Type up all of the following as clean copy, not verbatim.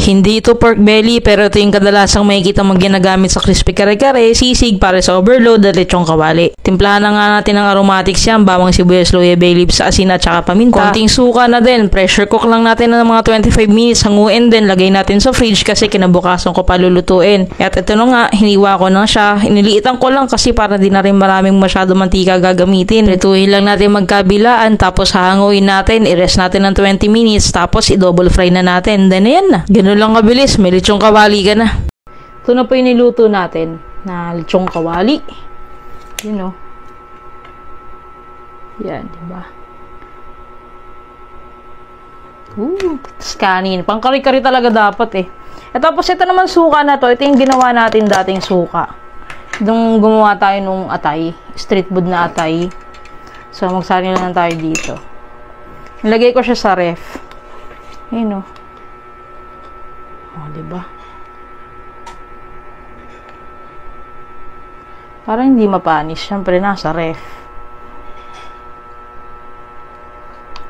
Hindi ito pork belly pero ito yung kadalasang makikita mong ginagamit sa crispy kare-kare, sisig para sa overload at lechong kawali. Timplahan na nga natin ng aromatics yan, bawang sibuyas, luya, bay leaves, asin at saka paminta. Konting suka na din, pressure cook lang natin ng mga 25 minutes, hanguin din, lagay natin sa fridge kasi kinabukasan ko pa lulutuin. At ito na nga, hiniwa ko na siya, iniliitan ko lang kasi para di na rin maraming masyado mantika gagamitin. Prituhin lang natin magkabilaan, tapos hahanguin natin, i-rest natin ng 20 minutes, tapos i-double fry na natin. Then ayan na. Ganun lang kabilis, may lechong kawali ka na. Ito na po yung niluto natin na lechong kawali. Yun o. Yan, diba? Tapos kanin. Pang kari-kari talaga dapat eh. Tapos ito naman suka na to. Ito yung ginawa natin dating suka. Nung gumawa tayo nung atay. Street food na atay. So, magsali na lang tayo dito. Nilagay ko siya sa ref. Ayun o. Oh, diba? Parang hindi mapanis. Siyempre, nasa ref.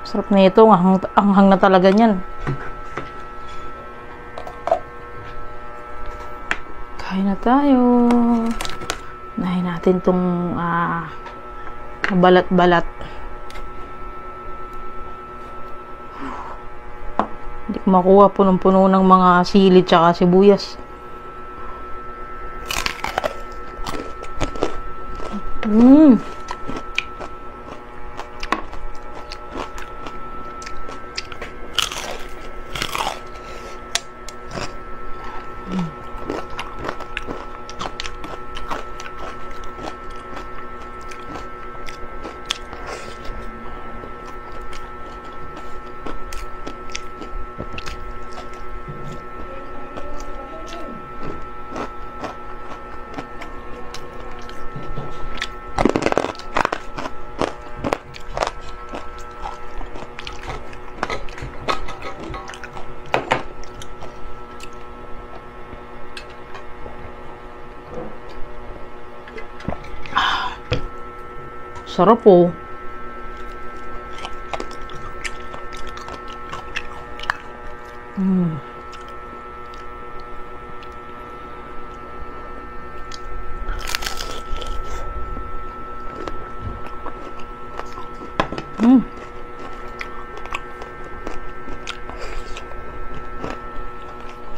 Sarap na ito. Anghang na talaga niyan. Kain na tayo. Nahin natin itong balat-balat. Hindi ko makuha punong-puno ng mga sili tsaka sibuyas. Sarap po.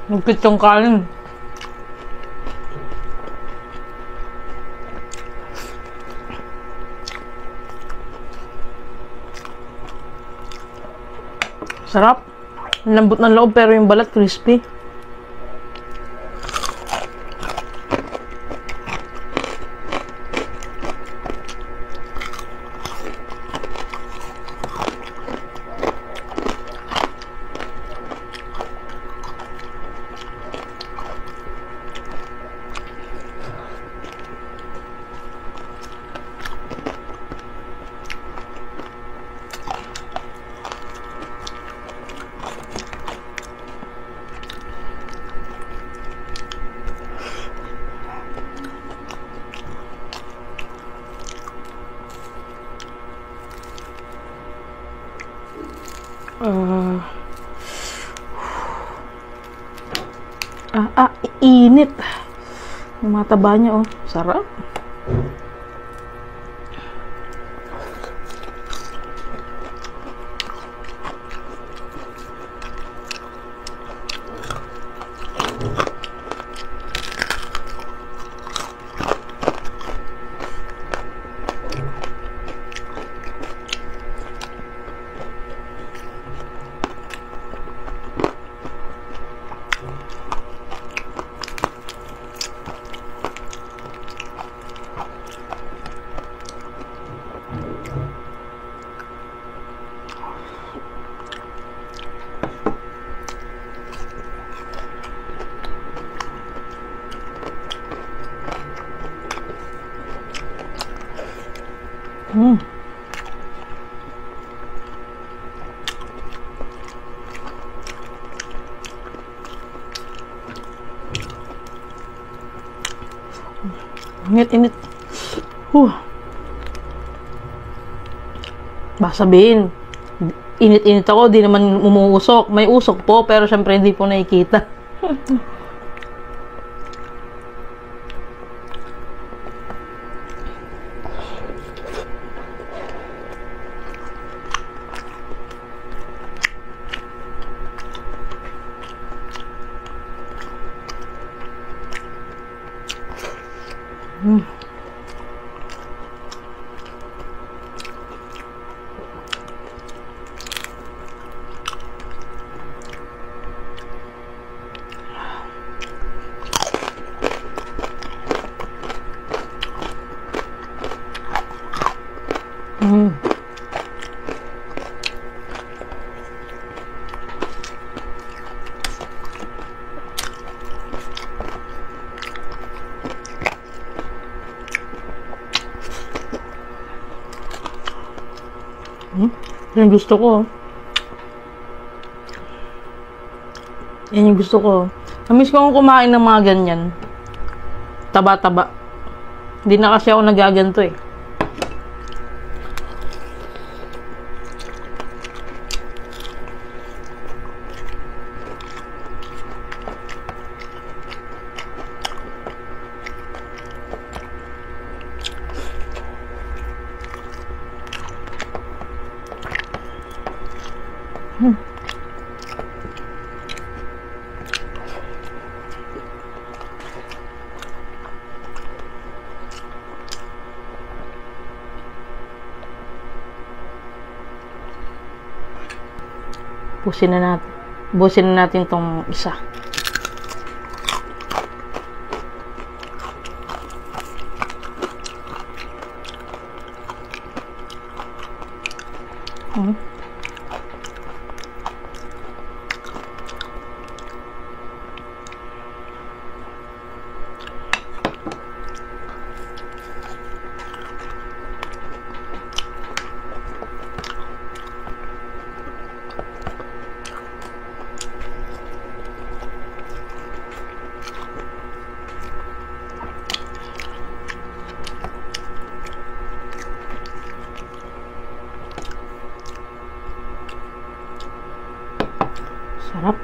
Nagkit yung kanin. Sarap. Lambot ng loob pero yung balat crispy. Init. Yung mga taba niya, oh. Sarap. Init. Baka sabihin, init-init ako, di naman umuusok. May usok po, pero syempre hindi po nakikita. Yan gusto ko. Yan yung gusto ko. Namiss ko kumain ng mga ganyan. Taba-taba. Hindi na kasi ako nagaganto eh. Busin na natin tong isa. Sarap.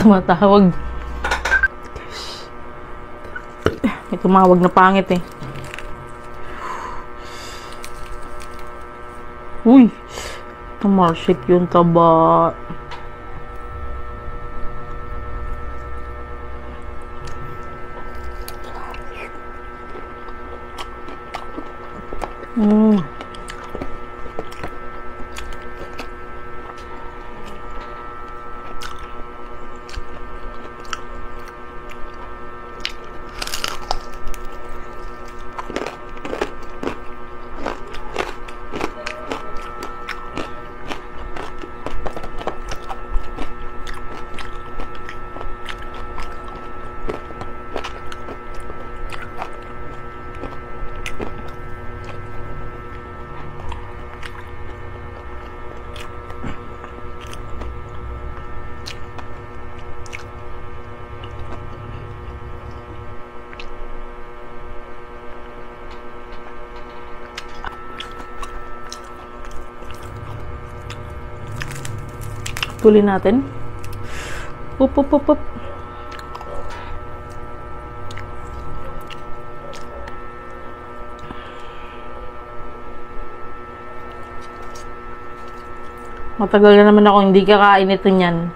Tumatawag. May tumawag na pangit eh. Uy! Tumalsik yung taba. Pulin natin. Up. Matagal na naman ako hindi kakain ito niyan.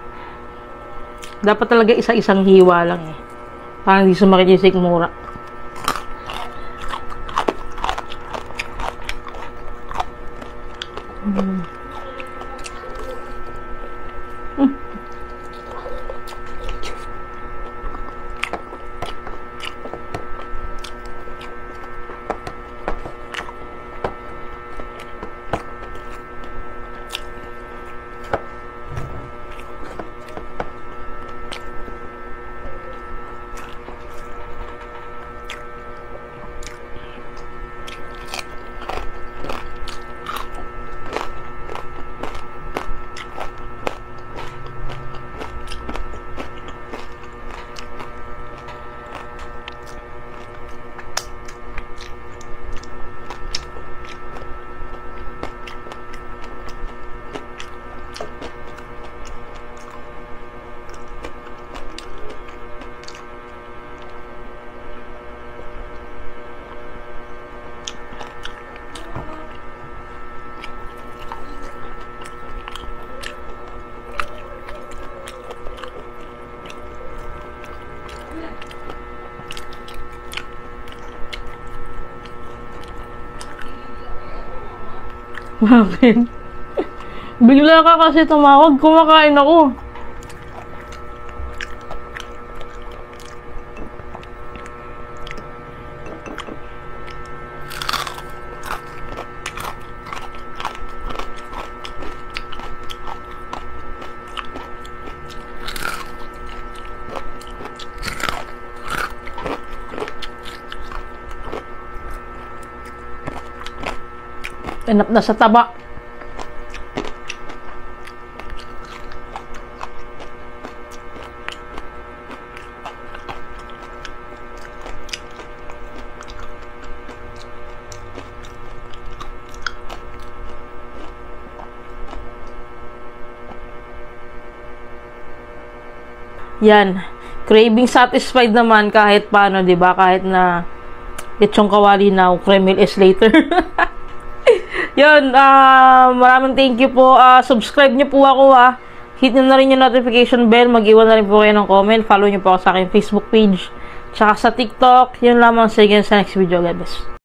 Dapat talaga isa-isang hiwa lang eh. Para hindi sumakit yung sikmura. Bakit? Bigla ka kasi tumawag, kumakain ako. Enap na sa taba. Yan. Craving satisfied naman kahit paano, 'di ba? Kahit na lechong kawali now, Kreml is later. Yun, maraming thank you po. Subscribe nyo po ako, hit nyo na rin yung notification bell. Mag-iwan na rin po kayo ng comment. Follow nyo po ako sa aking Facebook page. Tsaka sa TikTok. Yun lamang. Sige sa next video. God bless.